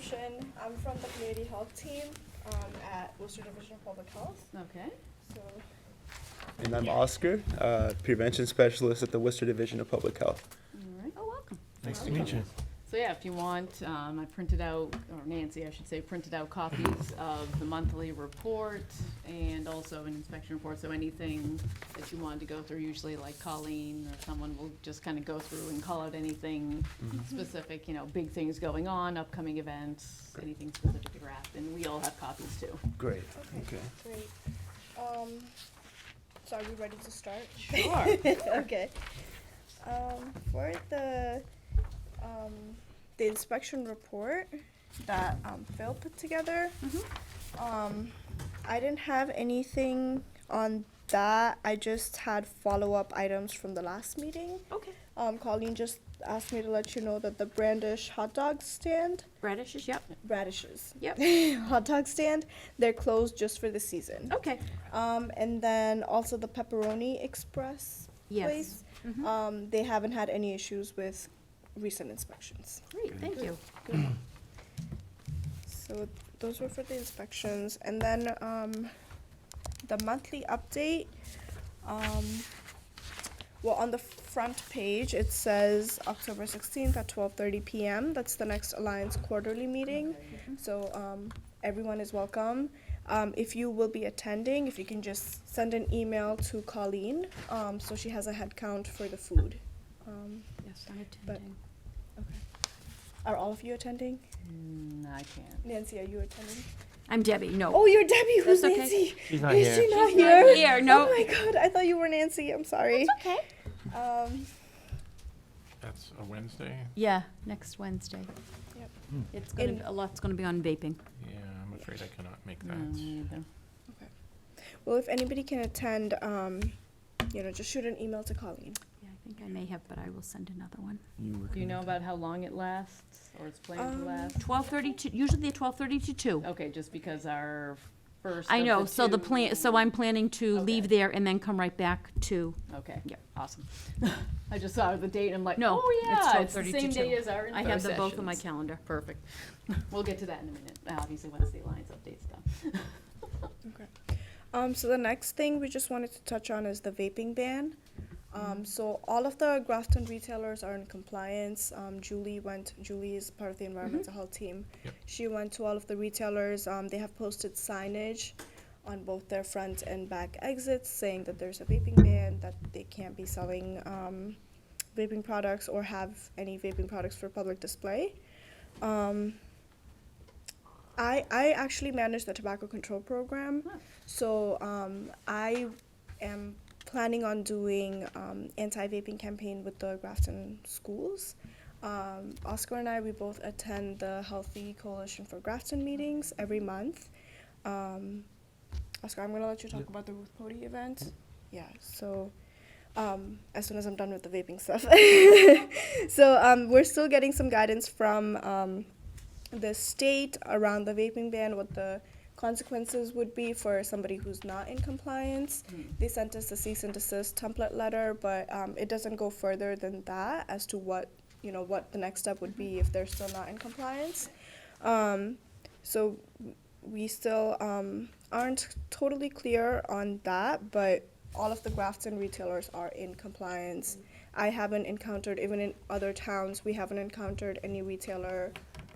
introduction. I'm from the community health team at Worcester Division of Public Health. Okay. So, And I'm Oscar, Prevention Specialist at the Worcester Division of Public Health. All right. Oh, welcome. Nice to meet you. So yeah, if you want, I printed out, or Nancy, I should say, printed out copies of the monthly report and also an inspection report. So anything that you wanted to go through, usually like Colleen or someone will just kind of go through and call out anything specific, big things going on, upcoming events, anything specific to Grafton. We all have copies too. Great. okay, great. So are we ready to start? Sure. Okay. For the inspection report that Phil put together, I didn't have anything on that. I just had follow-up items from the last meeting. Okay. Colleen just asked me to let you know that the Brandish hot dog stand, Radishes, yep. radishes, Yep. hot dog stand, they're closed just for the season. Okay. And then also the Pepperoni Express Yes. place, they haven't had any issues with recent inspections. Great, thank you. So those were for the inspections. And then the monthly update, well, on the front page, it says October 16th at 12:30 p.m. That's the next Alliance quarterly meeting. So everyone is welcome. If you will be attending, if you can just send an email to Colleen, so she has a head count for the food. Yes, I'm But- attending. Okay. Are all of you attending? I can't. Nancy, are you attending? I'm Debbie, no. Oh, you're Debbie. Who's That's okay. Nancy? She's not Is here. she not She's not here? here, no. Oh my god, I thought you were Nancy. I'm sorry. Okay. That's a Wednesday? Yeah, next Wednesday. Yep. It's gonna, And- a lot's gonna be on vaping. Yeah, I'm afraid I cannot make No, that. me either. Well, if anybody can attend, just shoot an email to Colleen. Yeah, I think I may have, but I will send another one. Do you know about how long it lasts, or it's planned to last? 12:30 to, usually they're 12:30 to 2. Okay, just because our first. I of know, the so the plan, two- so I'm planning to Okay. leave there and then come right back to, Okay. Yeah. Awesome. I just saw the date and I'm like, No, oh it's yeah, it's the 12:30 to same 2. day as our I have them both on my sessions. calendar. Perfect. We'll get to that in a minute, obviously once the Alliance update's done. So the next thing we just wanted to touch on is the vaping ban. So all of the Grafton retailers are in compliance. Julie is part of the environmental health team. Yep. She went to all of the retailers. They have posted signage on both their front and back exits saying that there's a vaping ban, that they can't be selling vaping products or have any vaping products for public display. I actually manage the tobacco control program, so I am planning on doing anti-vaping campaign with the Grafton schools. Oscar and I, we both attend the Healthy Coalition for Grafton meetings every month. Oscar, I'm gonna let you talk about the Ruth Pody event. Yeah, so as soon as I'm done with the vaping stuff. So we're still getting some guidance from the state around the vaping ban, what the consequences would be for somebody who's not in compliance. They sent us a cease and desist template letter, but it doesn't go further than that as to what the next step would be if they're still not in compliance. So we still aren't totally clear on that, but all of the Grafton retailers are in compliance. I haven't encountered, even in other towns, we haven't encountered any retailer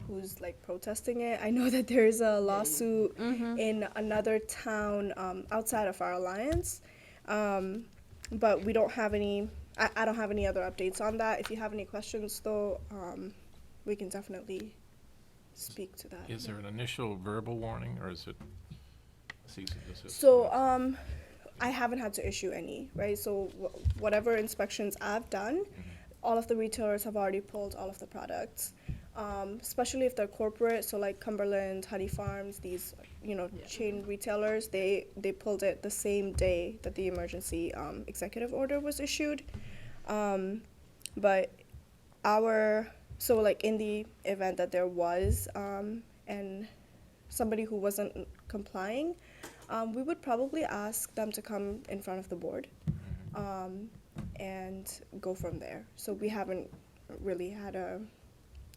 who's like protesting it. I know that there's a lawsuit in another town outside of our alliance, but we don't have any, I don't have any other updates on that. If you have any questions though, we can definitely speak to that. Is there an initial verbal warning, or is it cease and desist? So I haven't had to issue any, right? So whatever inspections I've done, all of the retailers have already pulled all of the products. Especially if they're corporate, so like Cumberland, Honey Farms, these chain retailers, they pulled it the same day that the emergency executive order was issued. But so like in the event that there was and somebody who wasn't complying, we would probably ask them to come in front of the board and go from there. So we haven't really had a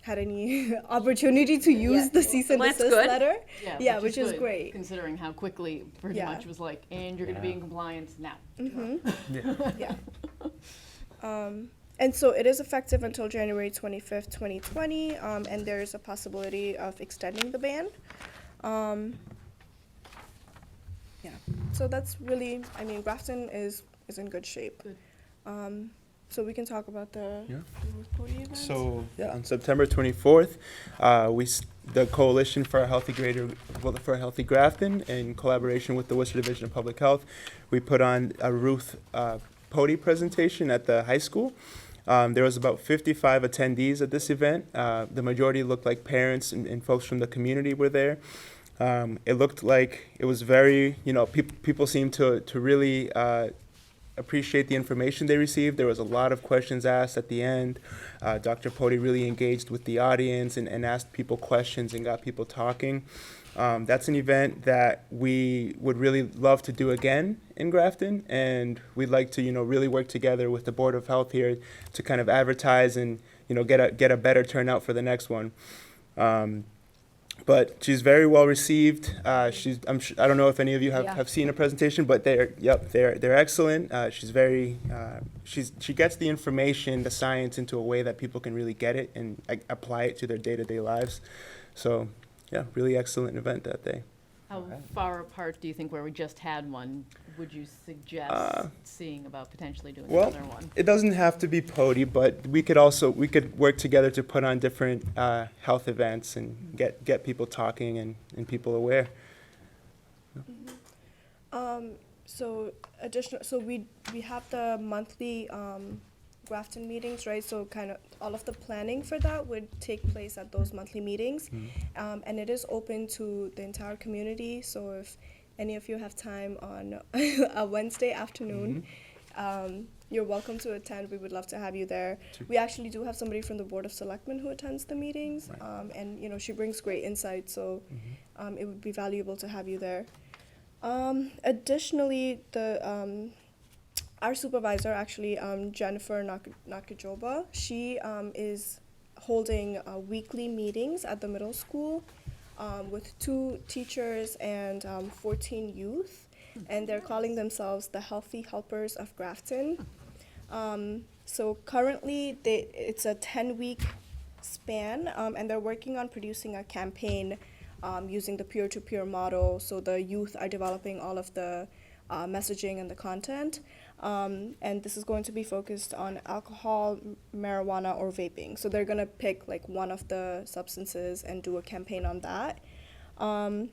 had any opportunity to use the cease and Well, that's desist good. letter. Yeah, which which is good, great. considering how quickly pretty Yeah. much was like, and you're gonna be in compliance now. Yeah. And so it is effective until January 25th, 2020, and there's a possibility of extending the ban. Yeah, so that's really, I mean, Grafton is in good shape. Good. So we can talk about the Yeah. Youth Pody event. So yeah, on September 24th, the Coalition for a Healthy for a Healthy Grafton, in collaboration with the Worcester Division of Public Health, we put on a Ruth Pody presentation at the high school. There was about 55 attendees at this event. The majority looked like parents and folks from the community were there. It looked like it was very, people seemed to really appreciate the information they received. There was a lot of questions asked at the end. Dr. Pody really engaged with the audience and asked people questions and got people talking. That's an event that we would really love to do again in Grafton, and we'd like to, really work together with the Board of Health here to kind of advertise and, get a better turnout for the next one. But she's very well received. I don't know if any of you have seen a presentation, but they're excellent. She gets the information, the science into a way that people can really get it and apply it to their day-to-day lives. So, yeah, really excellent event that day. How far apart do you think, where we just had one, would you suggest seeing about potentially doing Well, another one? it doesn't have to be Pody, but we could work together to put on different health events and get people talking and people aware. So we have the monthly Grafton meetings, right? So kind of all of the planning for that would take place at those monthly meetings. And it is open to the entire community. So if any of you have time on a Wednesday afternoon, you're welcome to attend. We would love to have you there. We actually do have somebody from the Board of Selectmen who attends the meetings. And she brings great insight. So it would be valuable to have you there. Additionally, our supervisor, actually, Jennifer Nakajoba, she is holding weekly meetings at the middle school with 2 teachers and 14 youth, and they're calling themselves the Healthy Helpers of Grafton. So currently, it's a 10-week span, and they're working on producing a campaign using the peer-to-peer model. So the youth are developing all of the messaging and the content. And this is going to be focused on alcohol, marijuana, or vaping. So they're going to pick like one of the substances and do a campaign on that. And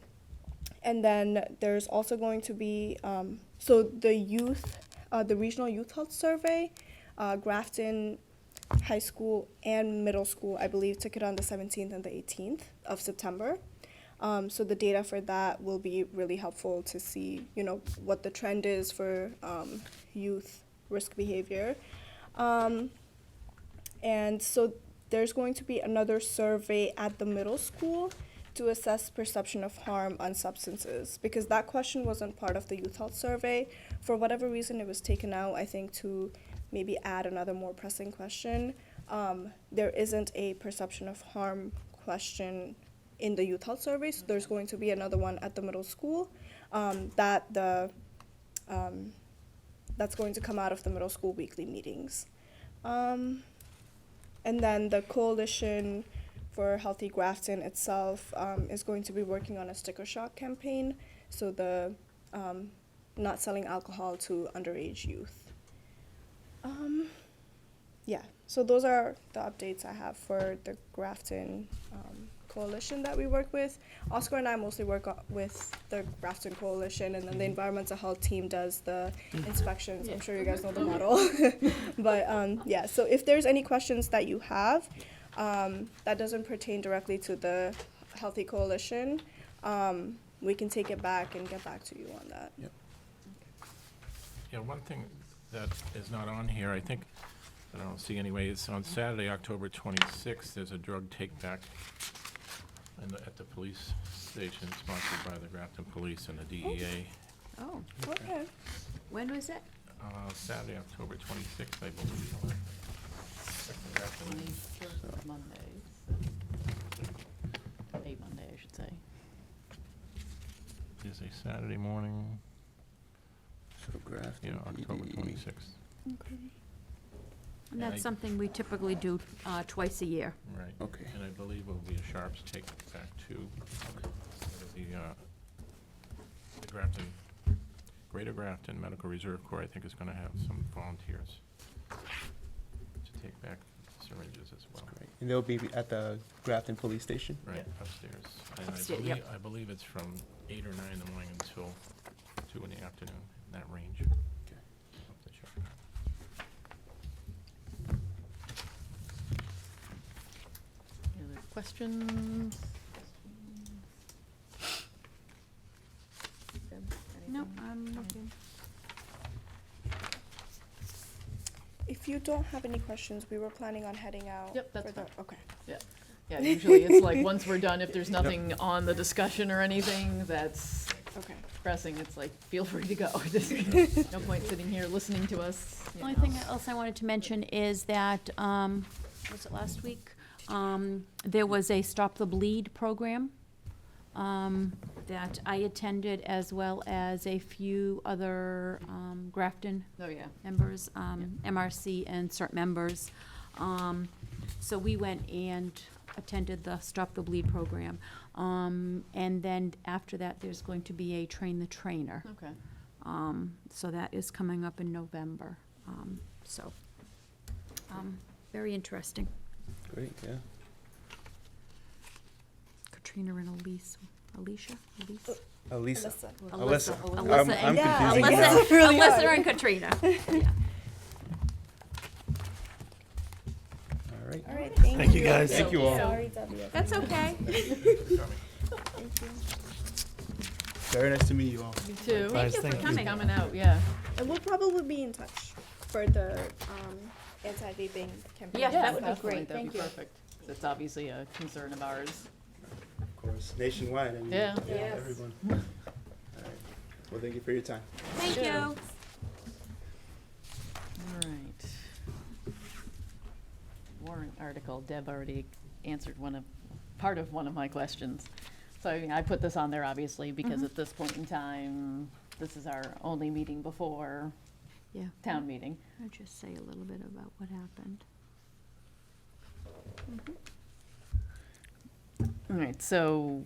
then there's also going to be, so the Regional Youth Health Survey, Grafton High School and Middle School, I believe, took it on the 17th and the 18th of September. So the data for that will be really helpful to see, what the trend is for youth risk behavior. And so there's going to be another survey at the middle school to assess perception of harm on substances, because that question wasn't part of the youth health survey. For whatever reason, it was taken out, I think, to maybe add another more pressing question. There isn't a perception of harm question in the youth health survey, so there's going to be another one at the middle school that's going to come out of the middle school weekly meetings. And then the Coalition for Healthy Grafton itself is going to be working on a sticker shock campaign, so the not selling alcohol to underage youth. Yeah, so those are the updates I have for the Grafton Coalition that we work with. Oscar and I mostly work with the Grafton Coalition, and then the environmental health team does the inspections. I'm sure you guys know the model. But yeah, so if there's any questions that you have that doesn't pertain directly to the Healthy Coalition, we can take it back and get back to you on that. Yep. Yeah, one thing that is not on here, I think, I don't see anyway, is on Saturday, October 26th, there's a drug take-back at the police station, sponsored by the Grafton Police and the DEA. Oh, Okay. when was it? Saturday, October 26th, I believe. Grafton. 21st Monday. is a Saturday morning, So Grafton October PD. 26th. Okay. And And I- that's something we typically do twice a year. Right. Okay. And I believe it'll be a Sharps take back too. It'll be, the Grafton, Greater Grafton Medical Reserve Corps, I think, is gonna have some volunteers to take back syringes as well. Great. And they'll be at the Grafton Police Station? Right, upstairs. And Upstairs, yep. I believe it's from 8 or 9 in the morning until 2 in the afternoon, in that range. Okay. Up the chart. Any other questions? Deb, No, anything? I'm looking. If you don't have any questions, we were planning on heading out. Yep, that's for the- fine. Okay. Yeah, usually it's like, once we're done, if there's nothing on the discussion or anything that's Okay. pressing, it's like, feel free to go. No point sitting here listening to us, The you only know. thing else I wanted to mention is that, was it last week? There was a Stop the Bleed program that I attended, as well as a few other Grafton Oh, yeah. members, MRC and CERT members. So we went and attended the Stop the Bleed program. And then after that, there's going to be a Train the Trainer. Okay. So that is coming up in November. So, very interesting. Great, yeah. Katrina and Alicia? Elisa. Alyssa. Alyssa. Alyssa I'm and- Yeah, confusing Alyssa. you. It's really Alyssa hard. and Katrina. Yeah. All right. All right, thank you. Thank you, guys. Thank you all. Sorry, Debbie. That's okay. Thank you. Very nice to meet you all. You too. Guys, you for thank you. coming. Coming out, yeah. And we'll probably be in touch for the anti-vaping campaign. Yeah, that would be definitely, great. that'd Thank be you. perfect. It's obviously a concern of ours. Of course, nationwide. I mean, Yeah. Yes. everyone. All right. Well, thank you for your time. Thank Sure. you. All right. Warrant article, Deb already answered part of one of my questions. So I put this on there obviously because at this point in time, this is our only meeting before Yeah. town meeting. I'll just say a little bit about what happened. All right, so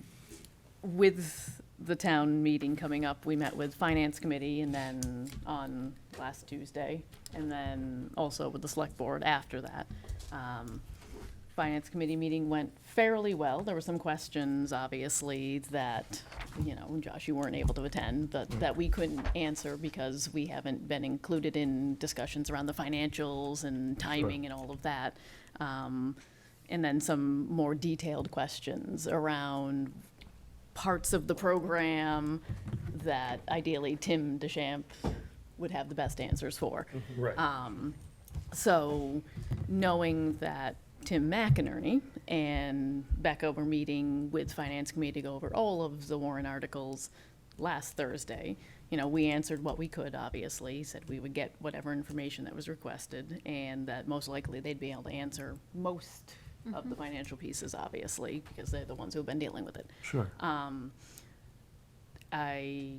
with the town meeting coming up, we met with Finance Committee and then on last Tuesday, and then also with the Select Board after that. Finance Committee meeting went fairly well. There were some questions, obviously, that, Josh, you weren't able to attend, that we couldn't answer because we haven't been included in discussions around the financials and timing and all of that. And then some more detailed questions around parts of the program that ideally Tim Deschamps would have the best answers for. Right. So knowing that Tim McInerney and Becca were meeting with Finance Committee to go over all of the warrant articles last Thursday, we answered what we could, obviously, said we would get whatever information that was requested, and that most likely they'd be able to answer most of the financial pieces, obviously, because they're the ones who've been dealing with it. Sure. I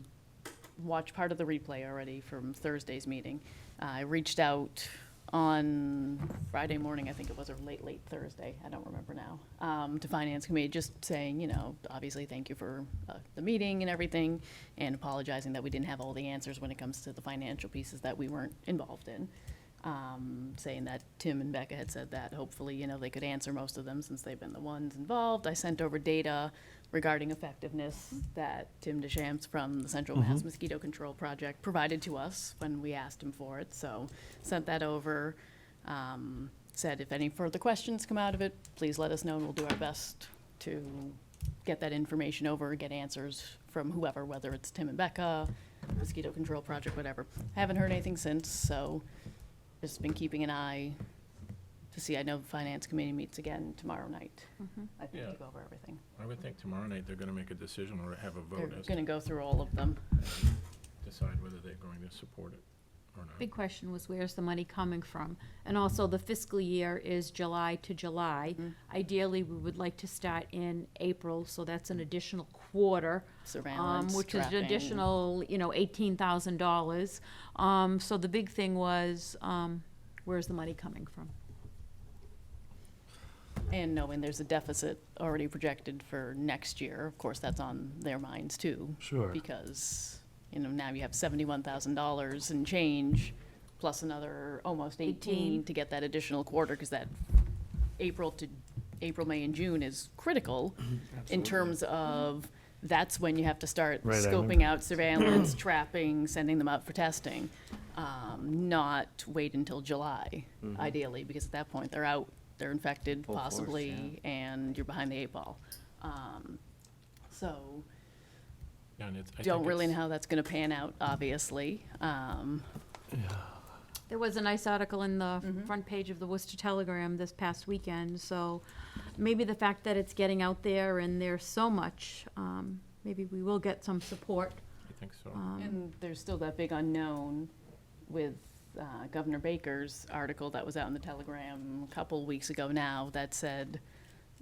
watched part of the replay already from Thursday's meeting. I reached out on Friday morning, I think it was, or late Thursday, I don't remember now, to Finance Committee, just saying, obviously, thank you for the meeting and everything, and apologizing that we didn't have all the answers when it comes to the financial pieces that we weren't involved in. Saying that Tim and Becca had said that hopefully, they could answer most of them since they've been the ones involved. I sent over data regarding effectiveness that Tim Deschamps from the Central Mass Mosquito Control Project provided to us when we asked him for it. So sent that over, said if any further questions come out of it, please let us know and we'll do our best to get that information over, get answers from whoever, whether it's Tim and Becca, Mosquito Control Project, whatever. Haven't heard anything since, so just been keeping an eye to see. I know the Finance Committee meets again tomorrow night, I think, to Yeah. go over everything. I would think tomorrow night they're gonna make a decision or have a They're vote as gonna go through all of them. and decide whether they're going to support it or not. Big question was, where's the money coming from? And also, the fiscal year is July to July. Ideally, we would like to start in April, so that's an additional quarter. Surveillance, Which is an trapping. additional, $18,000. So the big thing was, where's the money coming from? And knowing there's a deficit already projected for next year, of course, that's on their minds too. Sure. Because, now you have $71,000 and change, plus another almost 18 to get that additional quarter, because that April, May, and June is critical in terms of, that's when you have to start Right, I scoping out surveillance, trapping, sending them out for testing. Not wait until July, ideally, because at that point, they're out, they're infected Full force, possibly, and you're behind the 8 ball. So, Yeah, and I don't think really know it's- how that's gonna pan out, obviously. There was a nice article in the front page of the Worcester Telegram this past weekend, so maybe the fact that it's getting out there and there's so much, maybe we will get some support. I think so. And there's still that big unknown with Governor Baker's article that was out in the Telegram a couple weeks ago now that said,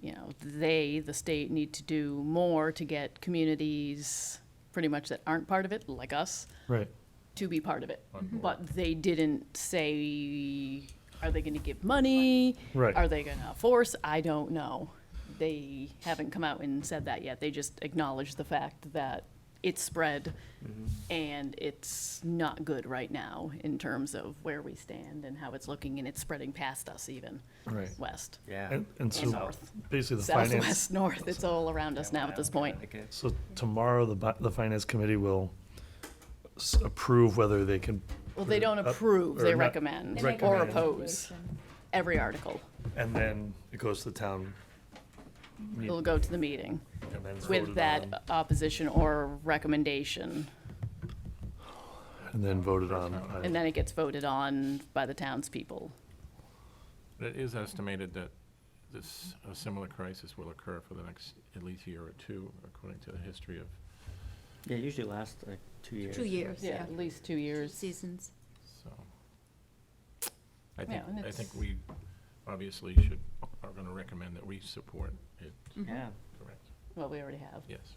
the state, need to do more to get communities pretty much that aren't part of it, like us, Right. to be part of it. On board. But they didn't say, are they gonna give money? Right. Are they gonna force? I don't know. They haven't come out and said that yet. They just acknowledged the fact that it's spread and it's not good right now in terms of where we stand and how it's looking, and it's spreading past us even, Right. west, Yeah. And so north. basically the finance, southwest, north. It's all around us now at this point. so tomorrow the finance committee will approve whether they can. Well, put they it don't up approve, or they not recommend or recommend. oppose every article. And then it goes to the town. It'll go to the meeting And then it's with voted that on, opposition or recommendation, and then voted on. and then it gets voted on by the townspeople. It is estimated that a similar crisis will occur for the next at least year or two, according to the history of, Yeah, it usually lasts like 2 years. 2 years, Yeah, yeah. at least 2 years. Seasons. so. I Yeah, and think it's- we obviously are gonna recommend that we support it, Yeah. correct? Well, we already have. Yes.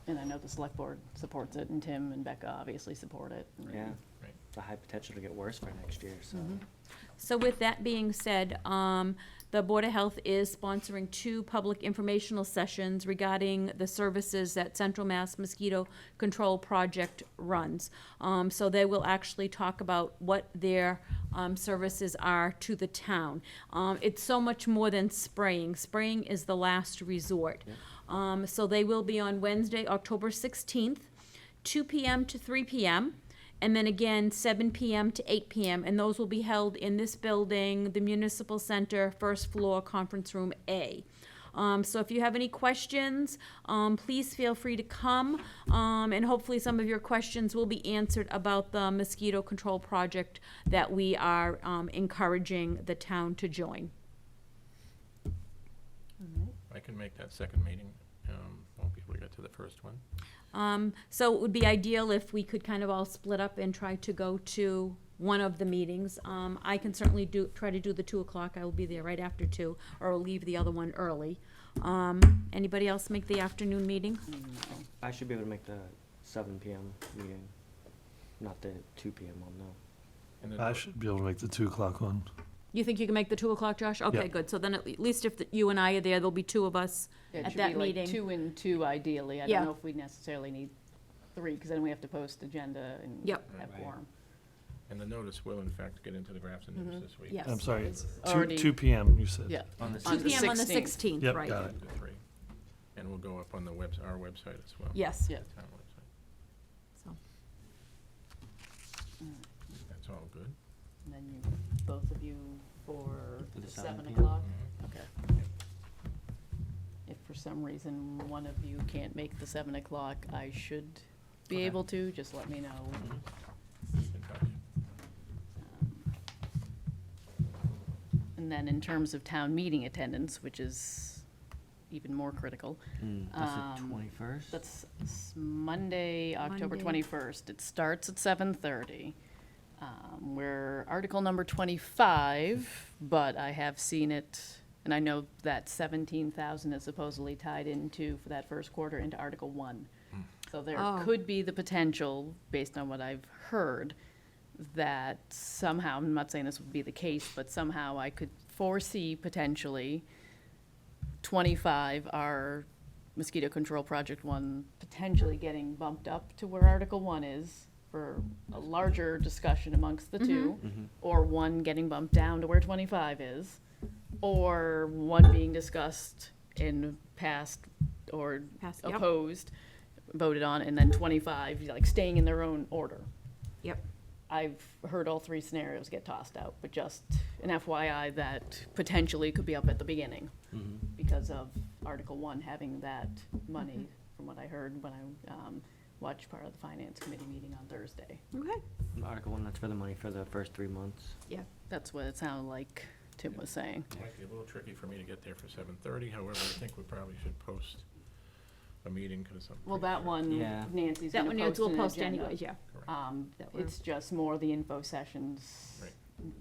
And I know the select board supports it, and Tim and Becca obviously support it. Yeah. Right. The high potential to get worse for next year, so. So with that being said, the Board of Health is sponsoring 2 public informational sessions regarding the services that Central Mass Mosquito Control Project runs. So they will actually talk about what their services are to the town. It's so much more than spraying. Spraying is the last resort. So they will be on Wednesday, October 16th, 2 p.m. to 3 p.m., and then again, 7 p.m. to 8 p.m., and those will be held in this building, the Municipal Center, first floor, Conference Room A. So if you have any questions, please feel free to come, and hopefully some of your questions will be answered about the mosquito control project that we are encouraging the town to join. I can make that second meeting, won't be able to get to the first one. So it would be ideal if we could kind of all split up and try to go to one of the meetings. I can certainly try to do the 2 o'clock. I will be there right after 2, or I'll leave the other one early. Anybody else make the afternoon meeting? I should be able to make the 7 p.m. meeting, not the 2 p.m. one, no. And then I should be able to make the 2 o'clock one. You think you can make the 2 o'clock, Josh? Okay, Yeah. good. So then at least if you and I are there, there'll be 2 of us Yeah, it at should that be like meeting. 2 and 2 ideally. I Yeah. don't know if we necessarily need 3, because then we have to post agenda and Yep. have Right. quorum. And the notice will in fact get into the Grafton News this week. Yes. I'm sorry, It's 2 already- 2 p.m. you said. Yeah. On the On 2 the PM on the 16th. 16th, Yep, right. got it. To 3. And we'll go up on the our website as well. Yes. Yeah. Town website. So, That's all good. And then you, both of you for For the the 7 7 p.m.? o'clock? Okay. If for some reason one of you can't make the 7 o'clock, I should be Okay. able to, just let me know. Keep in touch. And then in terms of town meeting attendance, which is even more critical, That's Um, the 21st? that's Monday, October Monday. 21st. It starts at 7:30. We're article number 25, but I have seen it And I know that 17,000 is supposedly tied into, for that first quarter, into Article 1. So there Oh. could be the potential, based on what I've heard, that somehow, I'm not saying this would be the case, but somehow I could foresee potentially 25, our mosquito control project 1, potentially getting bumped up to where Article 1 is for a larger discussion amongst the two, or 1 getting bumped down to where 25 is, or 1 being discussed and passed or Passed, yep. opposed, voted on, and then 25, like, staying in their own order. Yep. I've heard all 3 scenarios get tossed out, but just an FYI that potentially could be up at the beginning because of Article 1 having that money, from what I heard when I watched part of the Finance Committee meeting on Thursday. Okay. Article 1, that's for the money for the first 3 months. Yeah. That's what it sounded like Tim was saying. It might be a little tricky for me to get there for 7:30, however, I think we probably should post a meeting, because I'm. Well, pretty that sure- one, Yeah. Nancy's That gonna one post we'll an post agenda. anyways, yeah. That we're- It's just more the info sessions, Right.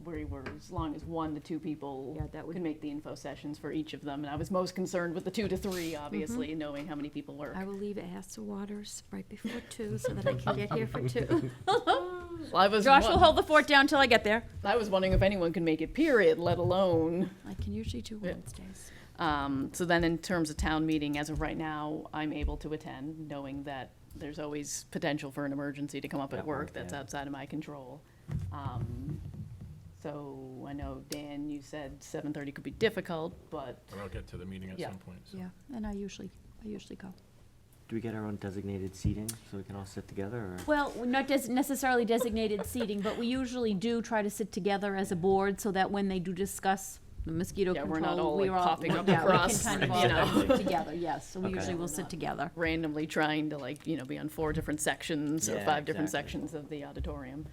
where we're, as long as 1 to 2 people Yeah, that would- can make the info sessions for each of them. And I was most concerned with the 2 to 3, obviously, knowing how many people work. I will leave at Hassa Waters right before 2 so that I can get here for 2. Well, I was Josh will won- hold the fort down till I get there. I was wondering if anyone could make it, period, let alone. I can usually do Yeah. Wednesdays. So then in terms of town meeting, as of right now, I'm able to attend, knowing that there's always potential for an emergency to come up at At work work, that's yeah. outside of my control. So I know, Dan, you said 7:30 could be difficult, but But I'll get to the meeting at Yeah. some point, so. Yeah, and I usually go. Do we get our own designated seating so we can all sit together, or? Well, we're not necessarily designated seating, but we usually do try to sit together as a board so that when they do discuss the mosquito Yeah, control, we're not all, like, we're all, popping up yeah, we across, can kind of you know. all sit together, yes, so we Okay. usually will sit together. randomly trying to, like, be on 4 different sections or Yeah, 5 different exactly. sections of the auditorium.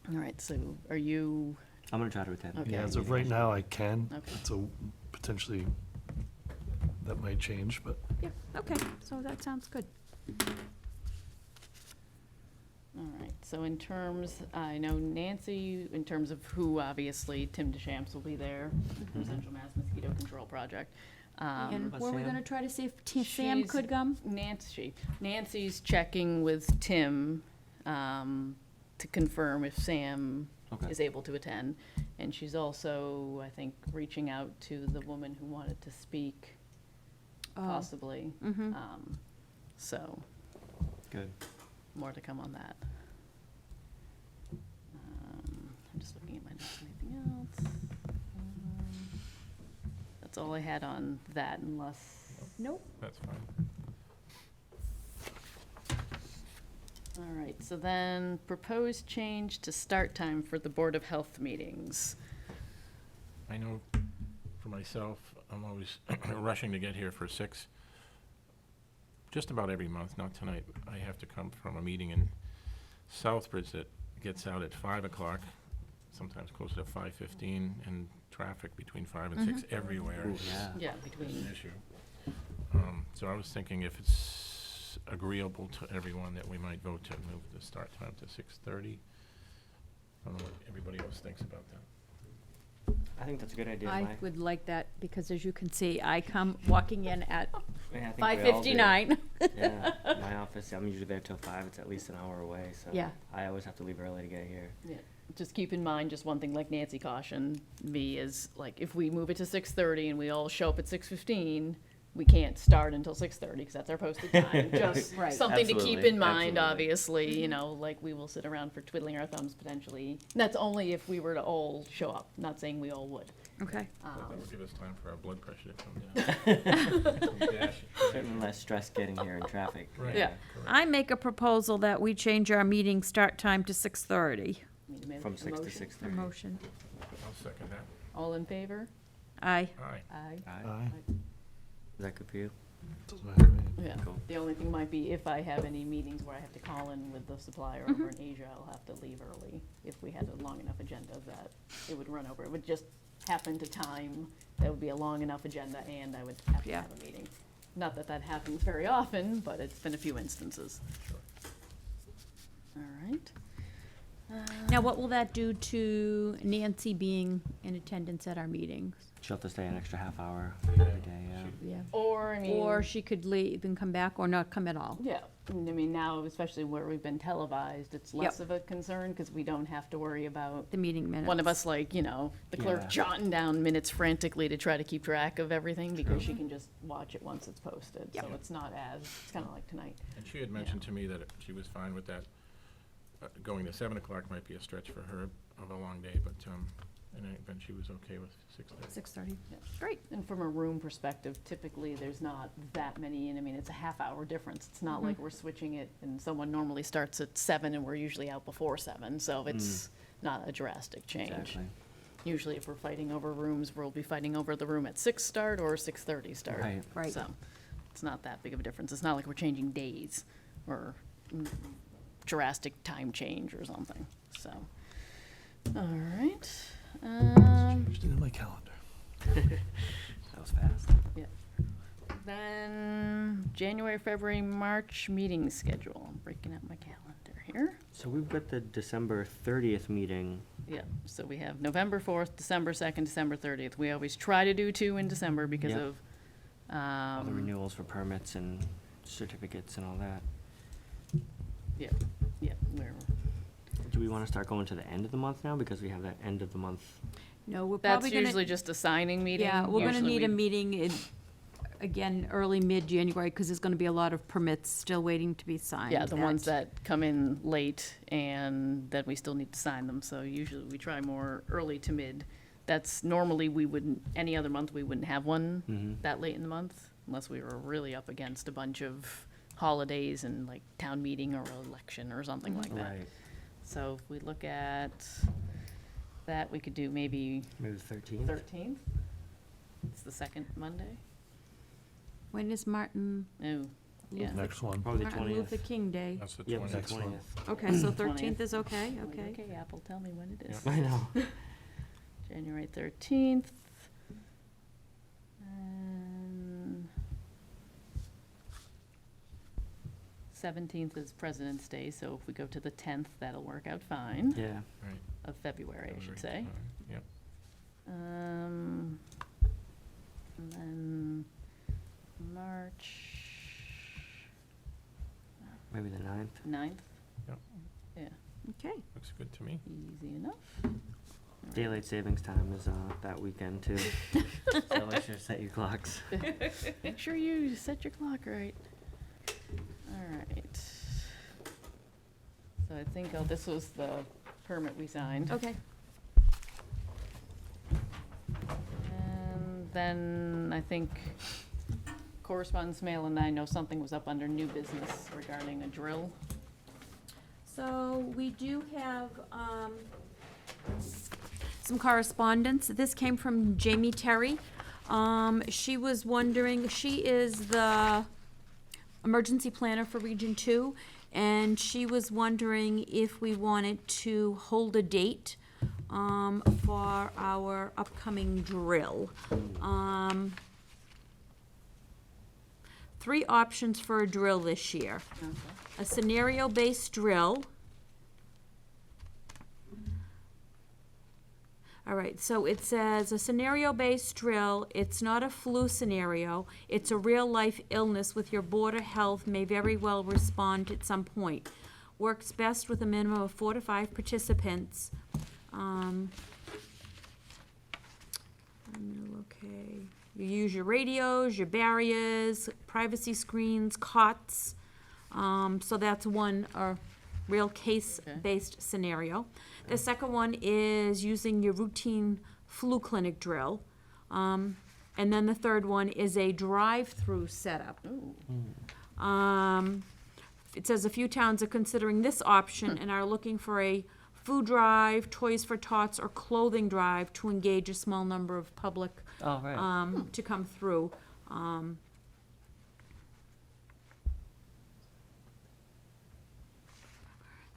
All right, so are you, I'm gonna try to attend. Okay. Yeah, as of right now, I can. Okay. So potentially, that might change, but Yeah, okay, so that sounds good. all right, so in terms, I know Nancy, in terms of who, obviously, Tim DeChamps will be there from Central Mass Mosquito Control Project. And about were we Sam? gonna try to see if Sam She's- could come? Nancy's checking with Tim to confirm if Sam Okay. is able to attend. And she's also, I think, reaching out to the woman who wanted to speak, possibly. Mm-hmm. So, Good. more to come on that. I'm just looking at my notes, anything else? That's all I had on that, unless, Nope. That's fine. all right, so then proposed change to start time for the Board of Health meetings. I know for myself, I'm always rushing to get here for 6. Just about every month, not tonight, I have to come from a meeting in Southbridge that gets out at 5 o'clock, sometimes closer to 5:15, and traffic between 5 and 6 everywhere Ooh, is yeah. Yeah, is between, an issue. So I was thinking if it's agreeable to everyone that we might vote to move the start time to 6:30. I don't know what everybody else thinks about that. I think that's a good idea. I My- would like that, because as you can see, I come walking in at Yeah, I think we all do. 5:59. Yeah, my office, I'm usually there till 5, it's at least an hour away, so. Yeah. I always have to leave early to get here. yeah, just keep in mind, just one thing like Nancy cautioned me is, like, if we move it to 6:30 and we all show up at 6:15, we can't start until 6:30, because that's our posted time. Just Right. something to keep Absolutely, in mind, absolutely. obviously, like, we will sit around for twiddling our thumbs potentially. And that's only if we were to all show up, not saying we all would. Okay. But that would give us time for our blood pressure to come down. Dash it. Certainly less stress getting here in traffic. Right. Yeah. Correct. I make a proposal that we change our meeting start time to 6:30. Need to make From a 6 to motion. 6:30. Motion. I'll second that. All in favor? Aye. Aye. Aye. aye, Is that good for you? doesn't matter to me. Yeah, Cool. the only thing might be if I have any meetings where I have to call in with the supplier over in Asia, I'll have to leave early. If we had a long enough agenda that it would run over. It would just happen to time, that would be a long enough agenda and I would have to Yeah. have a meeting. Not that that happens very often, but it's been a few instances. Sure. All right. Now, what will that do to Nancy being in attendance at our meetings? She'll have to stay an extra half hour every day, yeah. Yeah. Or, I mean. Or she could leave and come back or not come at all. Yeah, and I mean, now, especially where we've been televised, it's less of a concern, because we don't have to worry about The meeting minutes. one of us, like, you know, the clerk Yeah. jotting down minutes frantically to try to keep track of everything, because she can just watch it once it's posted. So Yep. it's not as, it's kind of like tonight. And she had mentioned to me that she was fine with that. Going to 7 o'clock might be a stretch for her of a long day, but, then she was okay with 6:30. 6:30. Yeah. Great. And from a room perspective, typically, there's not that many, and I mean, it's a half-hour difference. It's not like we're switching it, and someone normally starts at 7, and we're usually out before 7, so it's not a drastic change. Exactly. Usually, if we're fighting over rooms, we'll be fighting over the room at 6 start or 6:30 start. Right. Right. So, it's not that big of a difference. It's not like we're changing days or drastic time change or something, so. All right. Changed it in my calendar. That was fast. Then January, February, March meeting schedule. I'm breaking up my calendar here. So we've got the December 30th meeting. Yeah, so we have November 4th, December 2nd, December 30th. We always try to do 2 in December because Yep. of, All the renewals for permits and certificates and all that. yeah, we're, Do we want to start going to the end of the month now, because we have that end of the month? No, we're that's probably gonna. usually just a signing meeting. Yeah, we're gonna Usually need a we- meeting in, again, early, mid-January, because there's gonna be a lot of permits still waiting to be signed. Yeah, the ones that come in late and then we still need to sign them, so usually we try more early to mid. That's normally we wouldn't, any other month, we wouldn't have one Mhm. that late in the month, unless we were really up against a bunch of holidays and like town meeting or election or something like that. Right. So if we look at that, we could do maybe Maybe the 13th? 13th. It's the second Monday. When is Martin, Oh, yeah. Next one. Probably the Martin Luther 20th. King Day? That's the Yep, the 20th. 20th. Okay, so 20th. 13th is okay, okay. Okay, Apple, tell me when it is. I know. January 13th. And 17th is President's Day, so if we go to the 10th, that'll work out fine, Yeah. Right. of February, I should February. say. Yep. And then March Maybe the 9th. 9th. Yep. Yeah, Okay. Looks good to me. easy enough. Daylight savings time is that weekend too. So make sure to set your clocks. Make sure you set your clock right. All right. So I think, this was the permit we signed. Okay. And then I think correspondence mail, and I know something was up under new business regarding a drill. So we do have some correspondence. This came from Jamie Terry. She was wondering, she is the emergency planner for Region 2, and she was wondering if we wanted to hold a date for our upcoming drill. 3 options for a drill this year. A scenario-based drill. All right, so it says a scenario-based drill, it's not a flu scenario, it's a real-life illness with your Board of Health may very well respond at some point. Works best with a minimum of 4 to 5 participants. Okay, you use your radios, your barriers, privacy screens, cots. So that's one, real case-based scenario. The second one is using your routine flu clinic drill. And then the third one is a drive-through setup. Ooh. It says a few towns are considering this option and are looking for a food drive, Toys for Tots, or clothing drive to engage a small number of public Oh, right. to come through.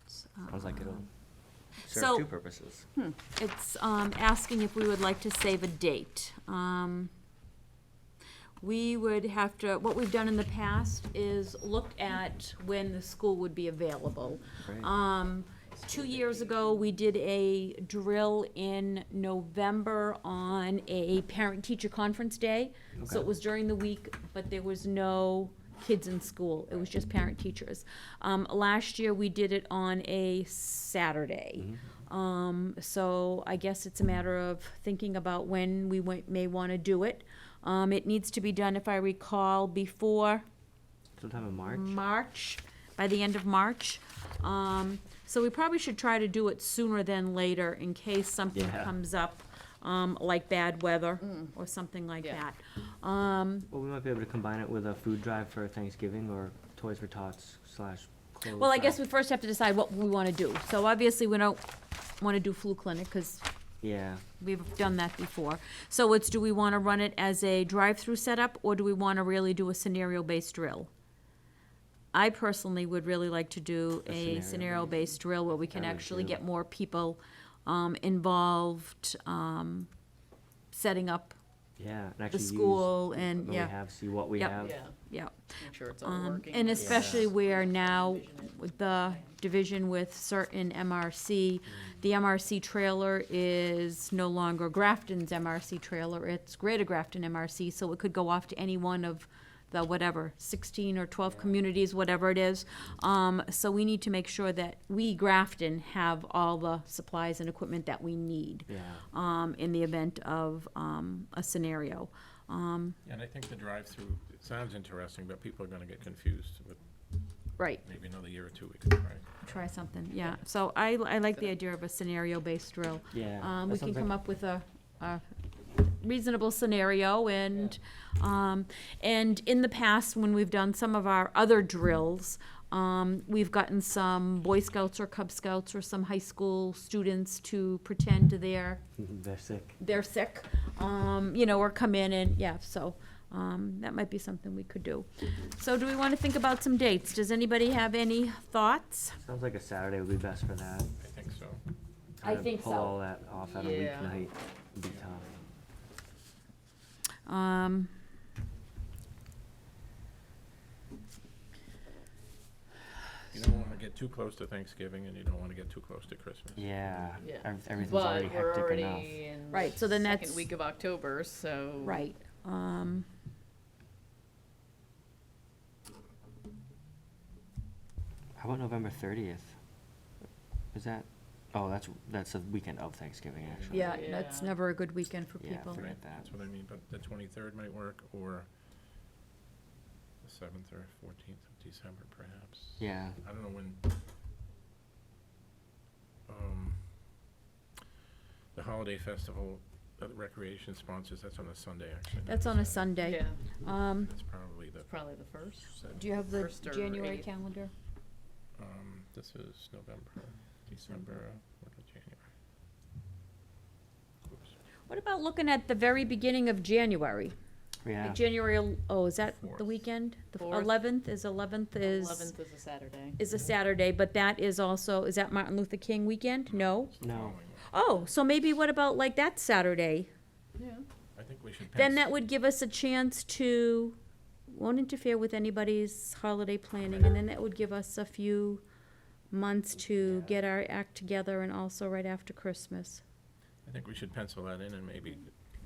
Sounds like it'll serve So- 2 purposes. It's asking if we would like to save a date. We would have to, what we've done in the past is looked at when the school would be available. Great. 2 years ago, we did a drill in November on a parent-teacher conference day. So Okay. it was during the week, but there was no kids in school. It was just parent-teachers. Last year, we did it on a Saturday. So I guess it's a matter of thinking about when we may want to do it. It needs to be done, if I recall, before Sometime in March. March, by the end of March. So we probably should try to do it sooner than later in case something Yeah. comes up, like bad weather or something like Yeah. that. Well, we might be able to combine it with a food drive for Thanksgiving or Toys for Tots / clothes. Well, I guess drive. we first have to decide what we want to do. So obviously, we don't want to do flu clinic because Yeah, we've done that before. So it's, do we want to run it as a drive-through setup, or do we want to really do a scenario-based drill? I personally would really like to do A a scenario-based. scenario-based drill where we can I would actually too. get more people involved, setting up yeah, and the actually use school and, what yeah, we have, see what we Yep. have. Yeah, yeah. make sure it's all working. And especially Yeah. where now, with the division with certain MRC, the MRC trailer is no longer Grafton's MRC trailer, it's Greater Grafton MRC, so it could go off to any one of the whatever, 16 or 12 communities, whatever it is. So we need to make sure that we, Grafton, have all the supplies and equipment that we need, Yeah, in the event of, a scenario. And I think the drive-through, it sounds interesting, but people are gonna get confused with Right. maybe another year or two we could try. Try something, yeah. So I like the idea of a scenario-based drill. yeah. We that can sounds come like- up with a reasonable scenario and in the past, when we've done some of our other drills, we've gotten some Boy Scouts or Cub Scouts or some high school students to pretend They're sick. they're sick, or come in and, yeah, so, that might be something we could do. So do we want to think about some dates? Does anybody have any thoughts? Sounds like a Saturday would be best for that. I think so. I Trying to think pull so. all that off at a Yeah. weeknight would be tough. You don't wanna get too close to Thanksgiving and you don't wanna get too close to Christmas. Yeah, Yeah. everything's But already we're hectic already enough. in Right, so then second that's- week of October, so. Right, How about November 30th? Is that? Oh, that's the weekend of Thanksgiving, actually. yeah, that's Yeah. never a good weekend for Yeah, people. forget Right, that. that's what I mean, but the 23rd might work, or the 7th or 14th of December, perhaps. Yeah, I don't know when. The holiday festival, recreation sponsors, that's on a Sunday, actually. not That's a on a Saturday. Sunday. Yeah, That's probably the, probably the first. Do you have the First or January eighth. calendar? this is November, December, what is January? Oops. What about looking at the very beginning of January? yeah. Like January, is that the Fourth. weekend? The Fourth. 11th is 11th is 11th is a Saturday. a Saturday, but that is also, is that Martin Luther King weekend? No? It's the No. following one. Oh, so maybe what about like that Saturday? Yeah. I think we should. Then pencil- that would give us a chance to, won't interfere with anybody's holiday planning, and then that would give us a few months to get our act together and also right after Christmas. I think we should pencil that in and maybe.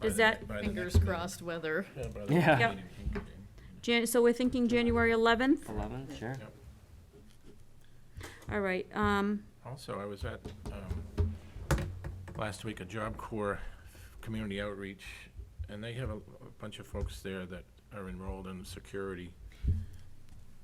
by Does the that- ne- by the Fingers next meeting- crossed weather. Yeah, by the Yeah. next Yep. meeting, we can get in. So we're thinking January 11th? 11th, sure. Yep. All right, Also, I was at, last week, a Job Corps community outreach, and they have a bunch of folks there that are enrolled in security.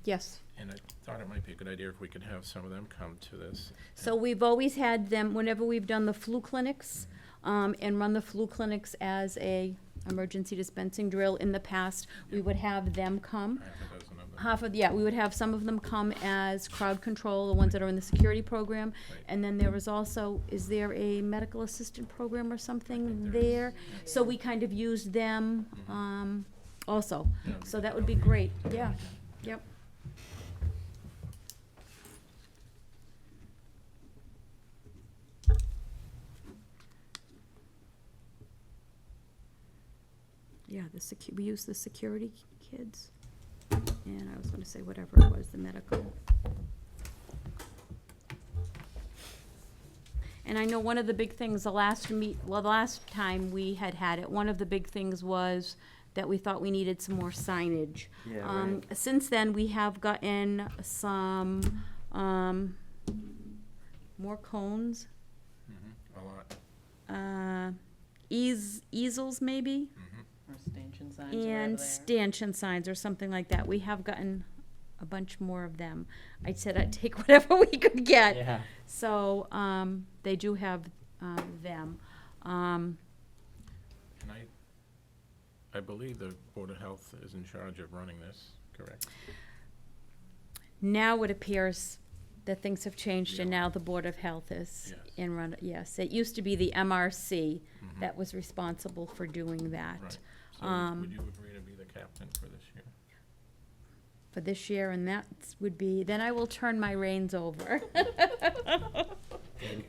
yes. And I thought it might be a good idea if we could have some of them come to this. So we've always had them, whenever we've done the flu clinics, and run the flu clinics as a emergency dispensing drill in the past, we would have them come. Half a dozen of them. We would have some of them come as crowd control, the ones that are in the security program. Right. And then there was also, is there a medical assistant program or something there is. there? So we kind of used them, also. Yeah. So that would be great, yeah, yep. Yeah, we use the security kids. And I was gonna say whatever it was, the medical. And I know one of the big things, the last time we had it, one of the big things was that we thought we needed some more signage. Yeah, right. Since then, we have gotten some, more cones, A lot. easels maybe, Or stanchion signs or whatever and they are. stanchion signs or something like that. We have gotten a bunch more of them. I said I'd take whatever we could get. Yeah. So, they do have, them. And I believe the Board of Health is in charge of running this, correct? Now it appears that things have changed and Yeah. now the Board of Health is Yes. in run, yes. It used to be the MRC Mhm. that was responsible for doing that. Right. So Um, would you agree to be the captain for this year? For this year, and that would be, then I will turn my reins over.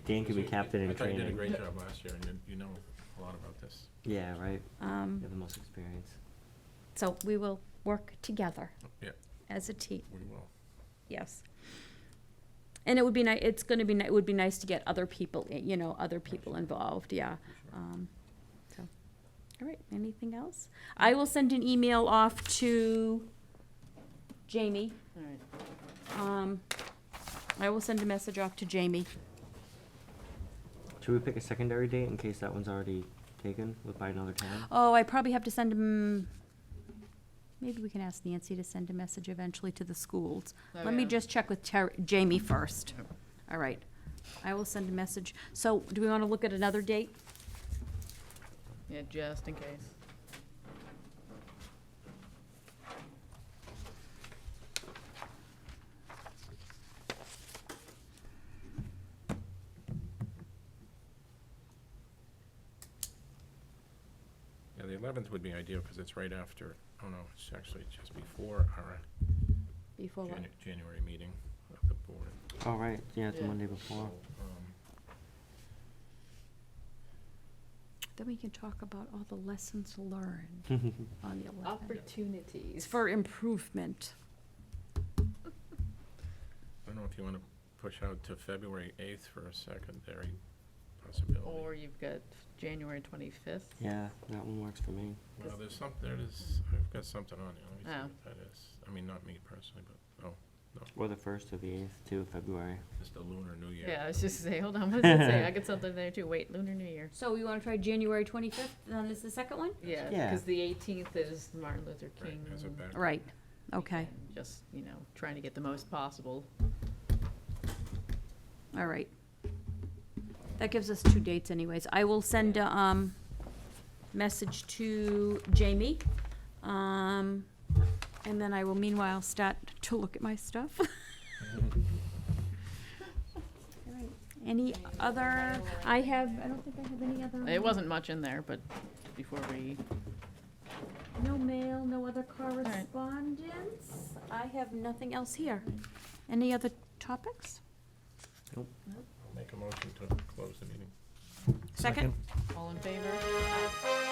Dan could be captain in I thought you did a training. great job last year, and you know a lot about this. Yeah, right. You have the most experience. So we will work together Yeah, as a team, we will. yes. And it would be it's gonna be, it would be nice to get other people, other people involved, yeah. For sure. So, all right, anything else? I will send an email off to Jamie. All right. I will send a message off to Jamie. Should we pick a secondary date in case that one's already taken by another town? Oh, I probably have to send him, maybe we can ask Nancy to send a message eventually to the schools. Oh, Let me yeah. just check with Jamie first. All right, I will send a message. So, do we want to look at another date? Yeah, just in case. Yeah, the 11th would be ideal, because it's right after, oh no, it's actually just before our Before what? January meeting of the board. Oh, right. Yeah, it's the Yeah. Monday So, before. Then we can talk about all the lessons learned on the 11th. Opportunities. It's for improvement. I don't know if you want to push out to February 8th for a secondary possibility. Or you've got January 25th. Yeah, that one works for me. Well, there's I've got something on here, let me see Oh. what that is. I mean, not me personally, but, oh, no, Or the 1st or the 8th, too, February. it's the Lunar New Year. Yeah, I was just saying, hold on, what does it say? I got something there too. Wait, Lunar New Year. So we want to try January 25th, then is the second one? Yeah, Yeah. because the 18th is Martin Luther Right, King. as a backup. Right, okay, and Just, trying to get the most possible. all right. That gives us 2 dates anyways. I will send a, message to Jamie. And then I will meanwhile start to look at my stuff. All right. Any other, I don't think I have any other. It wasn't much in there, but before we, No mail, no other correspondence. I have nothing else here. Any other topics? I'll make a motion to close the meeting. Second? all in favor?